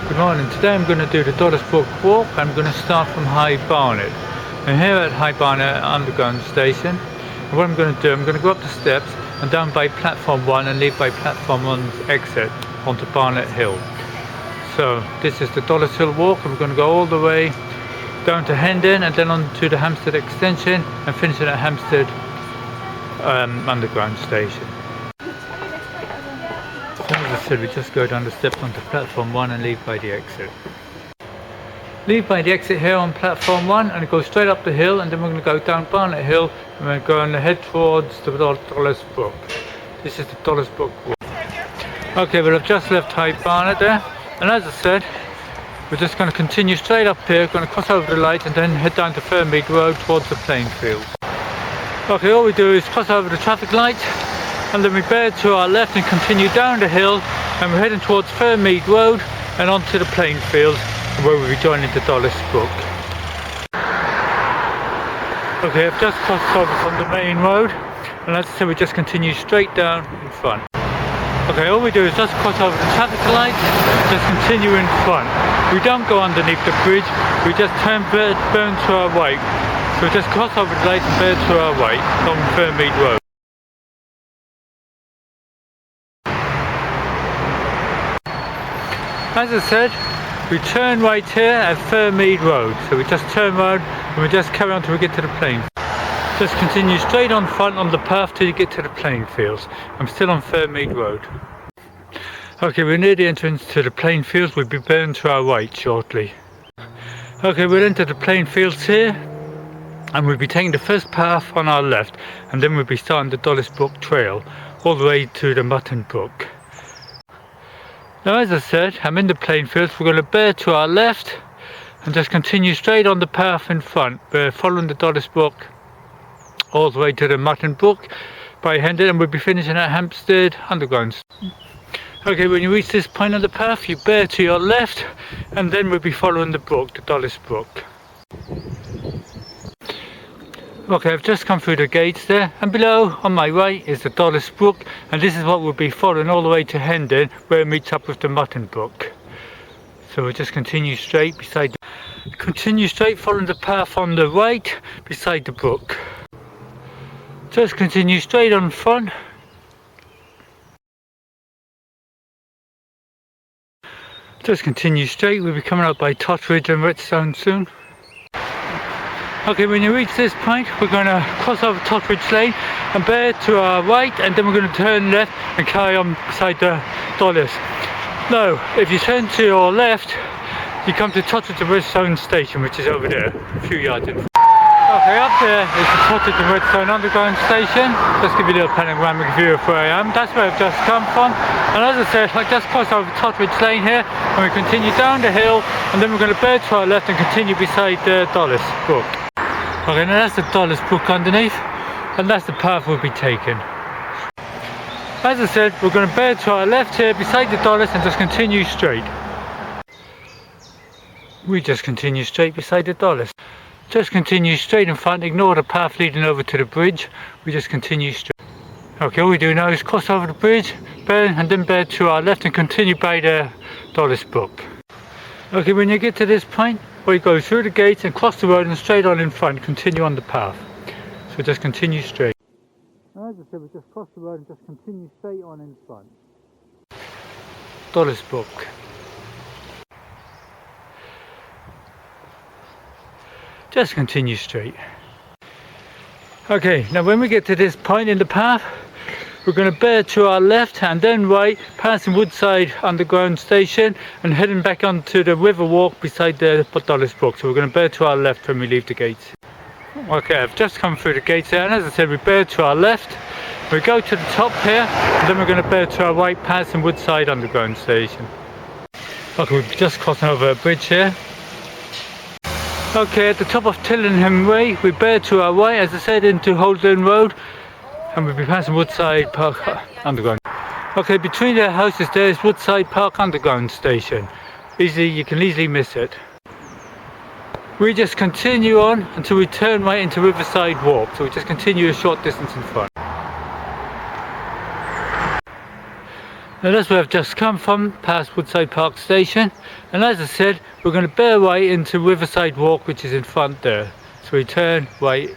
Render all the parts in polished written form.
Good morning. Today I'm going to do the Dollis Brook walk. I'm going to start from High Barnet. I'm here at High Barnet Underground Station. And what I'm going to do, I'm going to go up the steps and down by platform 1 and leave by platform 1's exit onto Barnet Hill. So this is the Dollis Hill walk, and we're going to go all the way down to Hendon and then on to the Hampstead extension and finish at Hampstead Underground Station. So as I said, we just go down the steps onto platform 1 and leave by the exit. Leave by the exit here on platform 1 and go straight up the hill, and then we're going to go down Barnet Hill and we're going to head towards the Dollis Brook. This is the Dollis Brook walk. Okay, well I've just left High Barnet there, and as I said, we're just going to continue straight up here, going to cross over the light and then head down to Fernmead Road towards the playing fields. Okay, all we do is cross over the traffic light and then we bear to our left and continue down the hill, and we're heading towards Fernmead Road and onto the playing fields where we'll be joining the Dollis Brook. Okay, I've just crossed over from the main road, and as I said, we just continue straight down in front. Okay, all we do is just cross over the traffic light, just continue in front. We don't go underneath the bridge, we just turn burn to our right. So we just cross over the light and bear to our right on Fernmead Road. As I said, we turn right here at Fernmead Road. So we just turn round and we just carry on till we get to the playing. Just continue straight on front on the path till you get to the playing fields. I'm still on Fernmead Road. Okay, we're near the entrance to the playing fields. We'll be bearing to our right shortly. Okay, we'll enter the playing fields here, and we'll be taking the first path on our left, and then we'll be starting the Dollis Brook trail all the way to the Mutton Brook. Now as I said, I'm in the playing fields. We're going to bear to our left and just continue straight on the path in front. We're following the Dollis Brook all the way to the Mutton Brook by Hendon, and we'll be finishing at Hampstead Underground. Okay, when you reach this point on the path, you bear to your left and then we'll be following the brook, the Dollis Brook. Okay, I've just come through the gates there, and below on my right is the Dollis Brook, and this is what we'll be following all the way to Hendon where it meets up with the Mutton Brook. So we'll just continue straight following the path on the right beside the brook. Just continue straight on front. Just continue straight, we'll be coming out by Totteridge and Redstone soon. Okay, when you reach this point, we're going to cross over Totteridge Lane and bear to our right, and then we're going to turn left and carry on beside the Dollis. Now, if you turn to your left, you come to Totteridge and Redstone Station, which is over there, a few yards in front. Okay, up there is the Totteridge and Redstone Underground Station. Just give you a little panoramic view of where I am. That's where I've just come from. And as I said, I just crossed over Totteridge Lane here, and we continue down the hill, and then we're going to bear to our left and continue beside the Dollis Brook. Okay, now that's the Dollis Brook underneath, and that's the path we'll be taking. As I said, we're going to bear to our left here beside the Dollis and just continue straight. We just continue straight beside the Dollis. Just continue straight in front, ignore the path leading over to the bridge. We just continue straight. Okay, all we do now is cross over the bridge, bear, and then bear to our left and continue by the Dollis Brook. Okay, when you get to this point, we go through the gates and cross the road and straight on in front, continue on the path. So just continue straight. As I said, we just cross the road and just continue straight on in front. Dollis Brook. Just continue straight. Okay, now when we get to this point in the path, we're going to bear to our left and then right, passing Woodside Underground Station and heading back onto the river walk beside the Dollis Brook. So we're going to bear to our left when we leave the gates. Okay, I've just come through the gates there, and as I said, we bear to our left, we go to the top here, and then we're going to bear to our right, passing Woodside Underground Station. Okay, we're just crossing over a bridge here. Okay, at the top of Tillingham Way, we bear to our right, as I said, into Holden Road, and we'll be passing Woodside Park Underground. Okay, between the houses there is Woodside Park Underground Station. You can easily miss it. We just continue on until we turn right into Riverside Walk, so we just continue a short distance in front. Now that's where I've just come from, past Woodside Park Station, and as I said, we're going to bear way into Riverside Walk, which is in front there. So we turn right,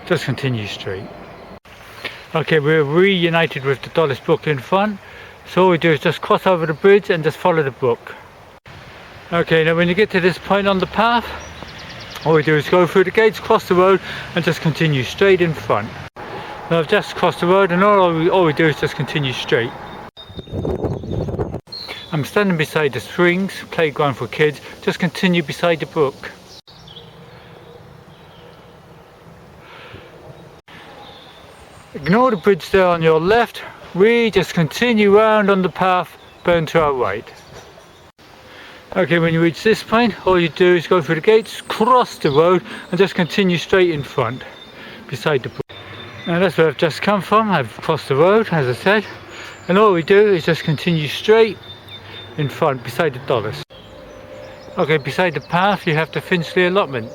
just continue straight. Okay, we're reunited with the Dollis Brook in front, so all we do is just cross over the bridge and just follow the brook. Okay, now when you get to this point on the path, all we do is go through the gates, cross the road and just continue straight in front. Now I've just crossed the road and all we do is just continue straight. I'm standing beside the swings, playground for kids, just continue beside the brook. Ignore the bridge there on your left, we just continue round on the path, burn to our right. Okay, when you reach this point, all you do is go through the gates, cross the road and just continue straight in front, beside the brook. Now that's where I've just come from. I've crossed the road, as I said, and all we do is just continue straight in front, beside the Dollis. Okay, beside the path you have the Finchley allotment,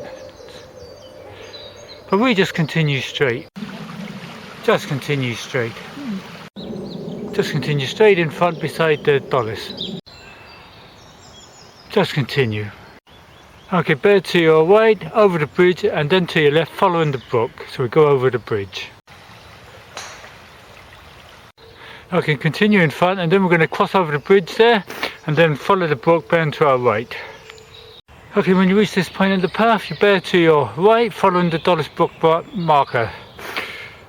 but we just continue straight. Just continue straight. Just continue straight in front beside the Dollis. Just continue. Okay, bear to your right, over the bridge, and then to your left, following the brook. So we go over the bridge. Okay, continue in front, and then we're going to cross over the bridge there, and then follow the brook, bearing to our right. Okay, when you reach this point in the path, you bear to your right, following the Dollis Brook marker.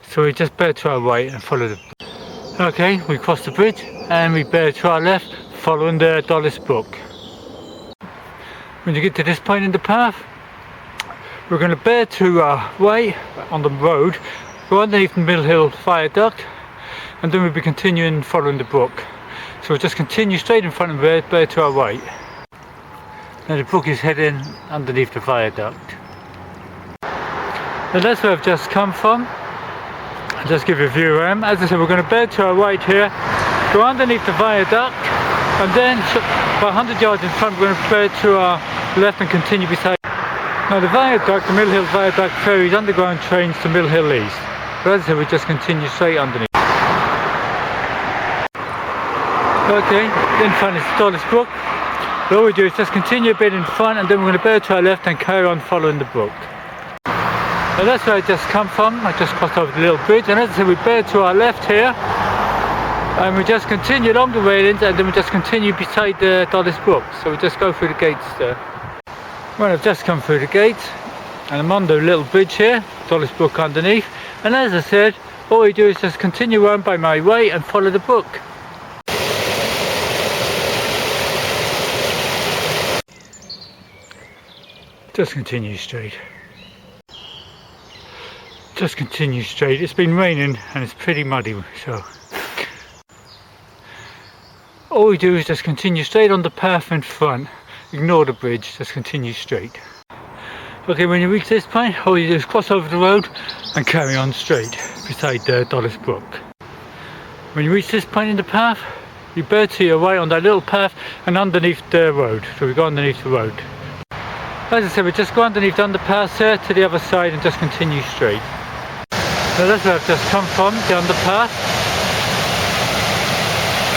So we just bear to our right and follow the brook. Okay, we cross the bridge, and we bear to our left, following the Dollis Brook. When you get to this point in the path, we're going to bear to our right on the road, go underneath the Mill Hill Viaduct, and then we'll be continuing following the brook. So we'll just continue straight in front of it, bear to our right. Now the brook is heading underneath the viaduct. Now that's where I've just come from. I'll just give you a view around. As I said, we're going to bear to our right here, go underneath the viaduct, and then about 100 yards in front we're going to bear to our left and continue beside. Now the viaduct, the Mill Hill Viaduct, ferries underground trains to Mill Hill East. But as I said, we just continue straight underneath. Okay, in front is Dollis Brook. All we do is just continue a bit in front, and then we're going to bear to our left and carry on following the brook. Now that's where I just come from. I just crossed over the little bridge, and as I said, we bear to our left here, and we just continue along the railings, and then we just continue beside the Dollis Brook. So we just go through the gates there. Well, I've just come through the gates, and I'm on the little bridge here, Dollis Brook underneath, and as I said, all we do is just continue on by my right and follow the brook. Just continue straight. Just continue straight. It's been raining and it's pretty muddy, so all we do is just continue straight on the path in front. Ignore the bridge, just continue straight. Okay, when you reach this point, all you do is cross over the road and carry on straight beside the Dollis Brook. When you reach this point in the path, you bear to your right on that little path and underneath the road. So we go underneath the road. As I said, we just go underneath the underpass there to the other side and just continue straight. So that's where I've just come from, the underpass.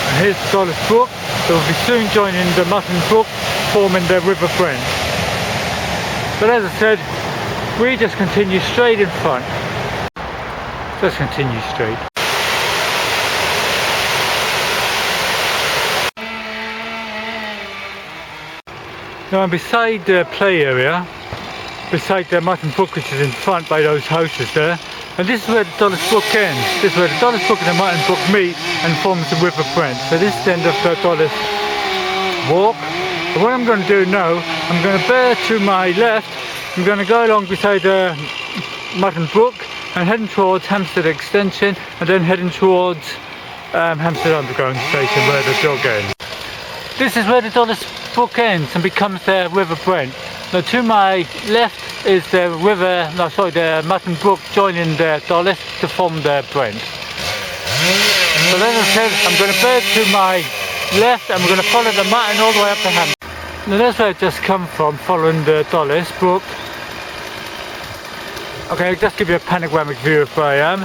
And here's Dollis Brook. They will be soon joining the Mutton Brook, forming the River Brent. But as I said, we just continue straight in front. Just continue straight. Now I'm beside the play area, beside the Mutton Brook, which is in front by those houses there. And this is where the Dollis Brook ends. This is where the Dollis Brook and the Mutton Brook meet and forms the River Brent. So this is the end of the Dollis Walk. And what I'm going to do now, I'm going to bear to my left. I'm going to go along beside the Mutton Brook and heading towards Hampstead Extension, and then heading towards Hampstead Underground Station where the jog ends. This is where the Dollis Brook ends and becomes the River Brent. Now to my left is the the Mutton Brook joining the Dollis to form the Brent. So as I said, I'm going to bear to my left and we're going to follow the Mutton all the way up to Hampstead. Now that's where I just come from, following the Dollis Brook. Okay, I'll just give you a panoramic view of where I am.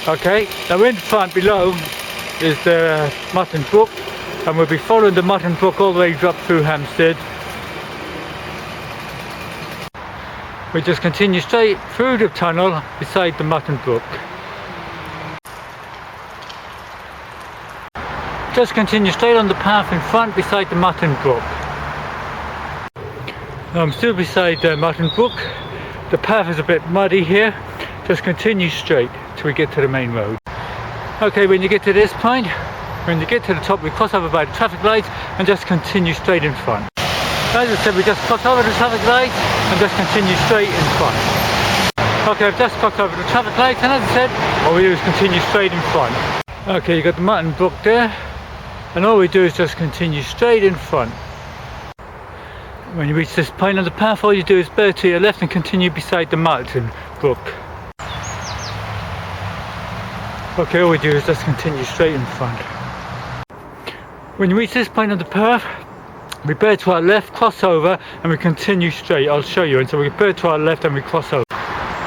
Okay, now in front below is the Mutton Brook, and we'll be following the Mutton Brook all the way up through Hampstead. We just continue straight through the tunnel beside the Mutton Brook. Just continue straight on the path in front beside the Mutton Brook. Now I'm still beside the Mutton Brook. The path is a bit muddy here. Just continue straight till we get to the main road. Okay, when you get to this point, when you get to the top, we cross over by the traffic lights and just continue straight in front. As I said, we just cross over the traffic lights and just continue straight in front. Okay, I've just crossed over the traffic lights, and as I said, all we do is continue straight in front. Okay, you got the Mutton Brook there, and all we do is just continue straight in front. When you reach this point on the path, all you do is bear to your left and continue beside the Mutton Brook. Okay, all we do is just continue straight in front. When you reach this point on the path, we bear to our left, cross over, and we continue straight. I'll show you. And so we bear to our left and we cross over.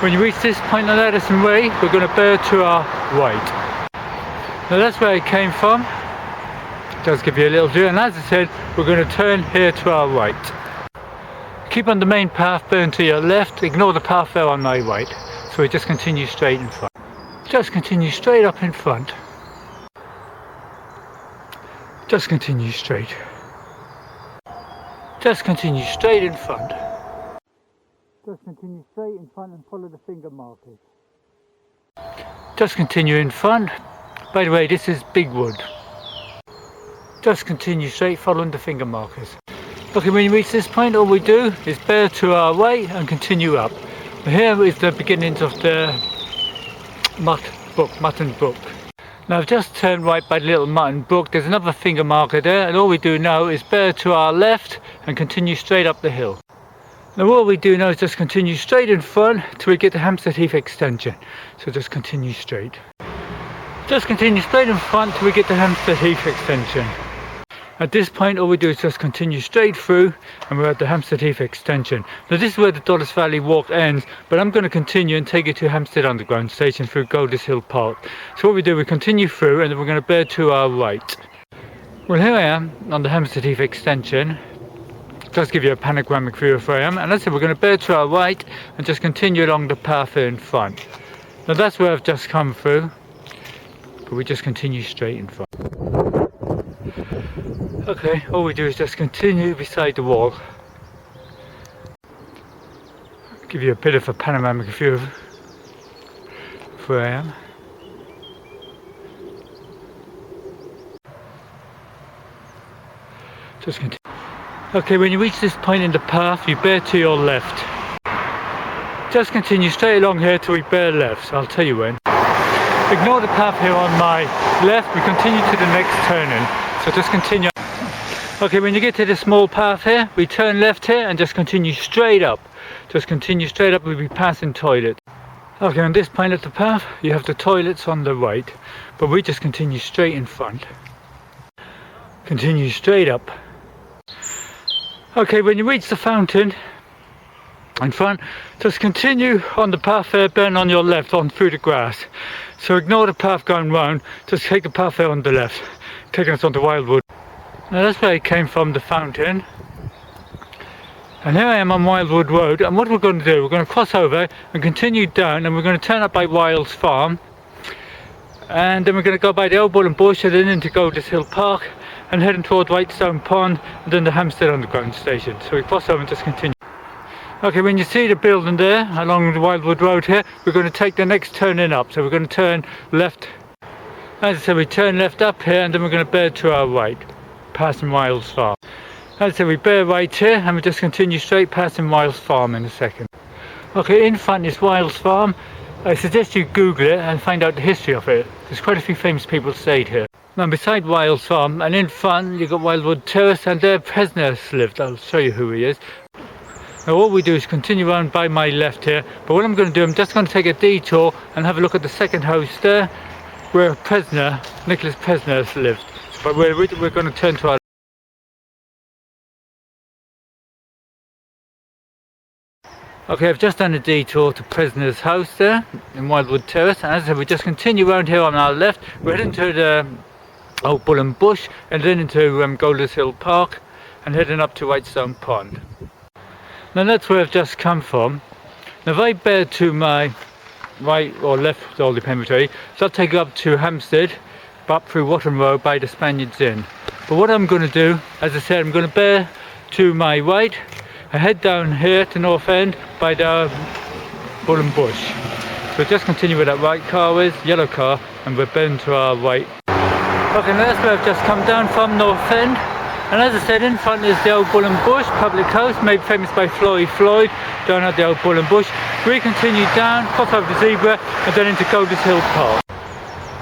When you reach this point on Addison Way, we're going to bear to our right. Now that's where I came from. Just give you a little view. And as I said, we're going to turn here to our right. Keep on the main path, bearing to your left. Ignore the path there on my right. So we just continue straight in front. Just continue straight up in front. Just continue straight. Just continue straight in front. Just continue straight in front and follow the finger markers. Just continue in front. By the way, this is Big Wood. Just continue straight following the finger markers. Okay, when you reach this point, all we do is bear to our right and continue up. Here is the beginnings of the Mutton Brook. Now I've just turned right by the little Mutton Brook. There's another finger marker there, and all we do now is bear to our left and continue straight up the hill. Now all we do now is just continue straight in front till we get to Hampstead Heath extension. So just continue straight. Just continue straight in front till we get to Hampstead Heath extension. At this point, all we do is just continue straight through, and we're at the Hampstead Heath extension. Now this is where the Dollis Valley walk ends, but I'm going to continue and take you to Hampstead Underground Station through Golders Hill Park. So what we do, we continue through, and then we're going to bear to our right. Well, here I am on the Hampstead Heath extension. Just give you a panoramic view of where I am, and as I said, we're going to bear to our right and just continue along the path here in front. Now that's where I've just come through, but we just continue straight in front. Okay, all we do is just continue beside the wall. Give you a bit of a panoramic view of where I am. Just continue. Okay, when you reach this point in the path, you bear to your left. Just continue straight along here till we bear left, so I'll tell you when. Ignore the path here on my left, we continue to the next turning, so just continue. Okay, when you get to the small path here, we turn left here and just continue straight up. Just continue straight up, we'll be passing toilets. Okay, on this point of the path, you have the toilets on the right, but we just continue straight in front. Continue straight up. Okay, when you reach the fountain in front, just continue on the path there, burn on your left, on through the grass. So ignore the path going round, just take the path there on the left, taking us onto Wildwood. Now that's where I came from, the fountain. And here I am on Wildwood Road, and what we're going to do, we're going to cross over and continue down, and we're going to turn up by Wiles Farm. And then we're going to go by the Old Bull and Bullshed and into Golders Hill Park, and heading toward Whitestone Pond, and then the Hampstead Underground Station. So we cross over and just continue. Okay, when you see the building there, along the Wildwood Road here, we're going to take the next turning up. So we're going to turn left. As I said, we turn left up here, and then we're going to bear to our right, passing Wiles Farm. As I said, we bear right here, and we just continue straight passing Wiles Farm in a second. Okay, in front is Wiles Farm. I suggest you Google it and find out the history of it. There's quite a few famous people stayed here. Now beside Wiles Farm, and in front, you've got Wildwood Terrace, and there Presner's lived. I'll show you who he is. Now what we do is continue around by my left here, but what I'm going to do, I'm just going to take a detour and have a look at the second house there, where Nicholas Presner's lived. But we're going to turn to our... Okay, I've just done a detour to Presner's house there in Wildwood Terrace, and as I said, we just continue around here on our left. We're heading to the Old Bull Bush, and then into Dollis Hill Park and heading up to Whitestone Pond. Now that's where I've just come from. Now if I bear to my right or left, all depends which way, so I'll take you up to Hampstead, up through Mutton Road by the Spaniards Inn. But what I'm going to do, as I said, I'm going to bear to my right, I head down here to North End by the Bull Bush. So just continue where that right car is, yellow car, and we're bearing to our right. Okay, now that's where I've just come down from, North End. And as I said, in front is the old Bull Bush public house, made famous by Floyd, down at the old Bull Bush. We continue down, cross over the zebra, and then into Dollis Hill Park.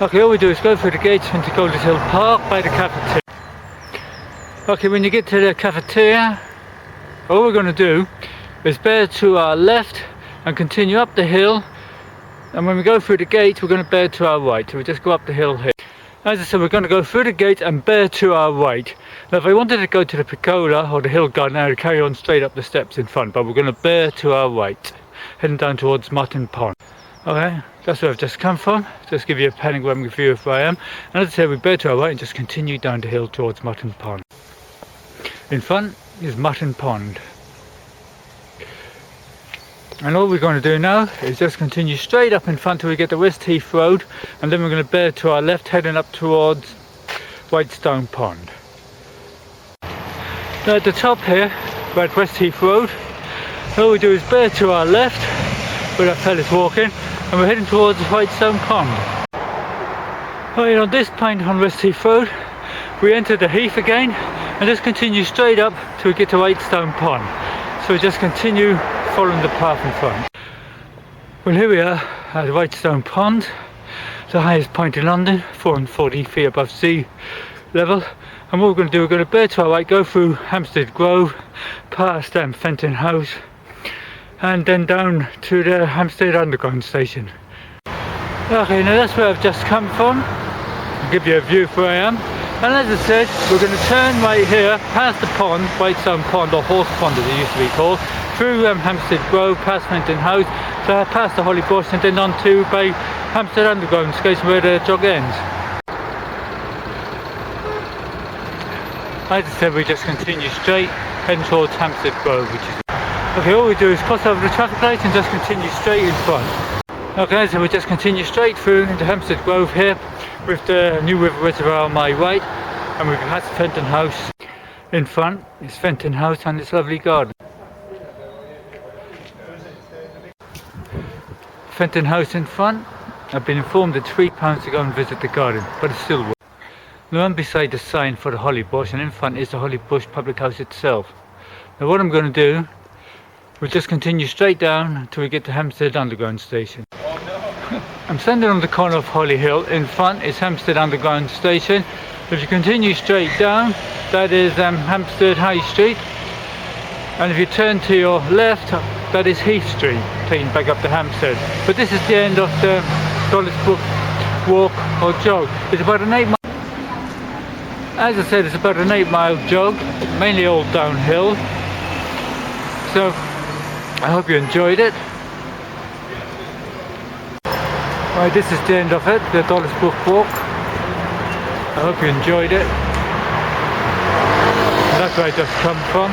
Okay, all we do is go through the gates into Dollis Hill Park by the cafeteria. Okay, when you get to the cafeteria, all we're going to do is bear to our left and continue up the hill. And when we go through the gate, we're going to bear to our right. So we just go up the hill here. As I said, we're going to go through the gate and bear to our right. Now if I wanted to go to the Pergola or the Hill Garden, I would carry on straight up the steps in front, but we're going to bear to our right, heading down towards Mutton Pond. Okay, that's where I've just come from. Just give you a panoramic view of where I am. And as I said, we bear to our right and just continue down the hill towards Mutton Pond. In front is Mutton Pond. And all we're going to do now is just continue straight up in front till we get to West Heath Road, and then we're going to bear to our left, heading up towards Whitestone Pond. Now at the top here, we're at West Heath Road. All we do is bear to our left, where that fella's walking, and we're heading towards Whitestone Pond. Right, on this point on West Heath Road, we enter the heath again, and just continue straight up till we get to Whitestone Pond. So we just continue following the path in front. Well, here we are at Whitestone Pond, the highest point in London, 440 feet above sea level. And what we're going to do, we're going to bear to our right, go through Hampstead Grove, past Fenton House, and then down to the Hampstead Underground station. Okay, now that's where I've just come from. I'll give you a view of where I am. And as I said, we're going to turn right here, past the pond, Whitestone Pond, or Horse Pond as it used to be called, through Hampstead Grove, past Fenton House, past the Holly Bush, and then on to by Hampstead Underground station where the jog ends. As I said, we just continue straight, heading towards Hampstead Grove, which is... Okay, all we do is cross over the traffic lights and just continue straight in front. Okay, so we just continue straight through into Hampstead Grove here, with the New River Reservoir on my right, and we've passed Fenton House. In front is Fenton House and its lovely garden. Fenton House in front. I've been informed it's £3 to go and visit the garden, but it's still worth it. Now I'm beside the sign for the Holly Bush, and in front is the Holly Bush public house itself. Now what I'm going to do, we'll just continue straight down until we get to Hampstead Underground station. I'm standing on the corner of Holly Hill. In front is Hampstead Underground station. If you continue straight down, that is Hampstead High Street. And if you turn to your left, that is Heath Street, taking back up to Hampstead. But this is the end of the Dollis Brook walk or jog. It's about an 8 mile. As I said, it's about an 8 mile jog, mainly all downhill. So I hope you enjoyed it. Right, this is the end of it, the Dollis Brook walk. I hope you enjoyed it. And that's where I just come from.